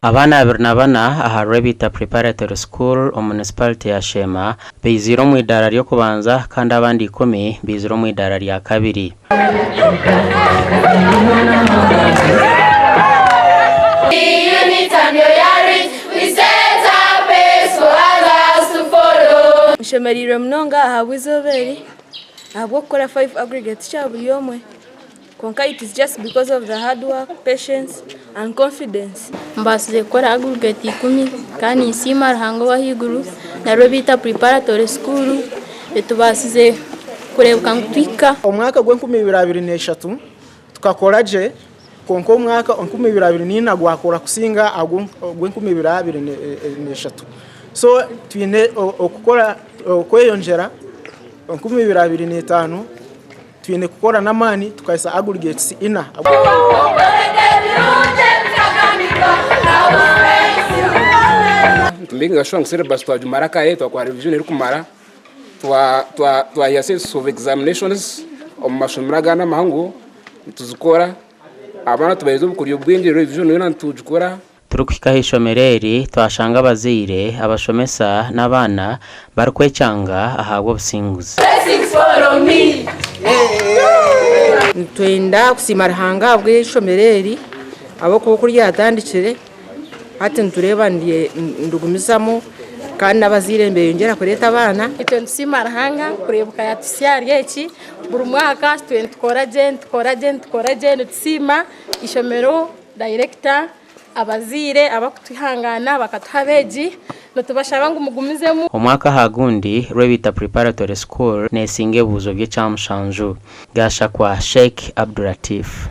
Abana 2 aha Rebita Preparatory School municipality ya Shema biziro mu idara ryo kubanza kandi abandi 10 biziro mu idara rya kabiri. Shemeriro mnonga habwizoberi ahubwo gukora 5 aggregate cyaburi yomwe konka. It is just because of the hard work, patience and confidence. Mbasize gukora aggregate 10 kandi isima ruhango bahiguru na Rebita Preparatory School etubasize kurebuka ngutwika umwaka gwe 2023 tukakoraje konka umwaka 2024 gwakora kusinga agwe 2023. So twine okukora kweyonjera 2025 twine kukora namani tukaisa aggregates ina. Tumbinga gashobora gusera basi twajumara kaye twakwa revision iri kumara twa assess of examinations omashomera gana mahangu tuzikora abana tubayezo bukuriyo bwindi revision yo ntujukora. Turukika hishomereri twashanga abazire abashomesa n'abana barkwecanga ahabwo businguzi. Twenda kusimara hanga bw'ishomereri abo kurya atandikire ati ntureba ndiye ndugumizamo kandi abazire mbere yongera kureta abana ito nsimara hanga kurebuka ya TCR yeki buri mwaka tukora tsima ishomero director abazire abakutihangana bakatuhabeji notubashaba ngo umugumizemo. Umwaka hagundi Rebita Preparatory School nesinge buzo bye cyamushanju gasha kwa Sheikh Abdulatif.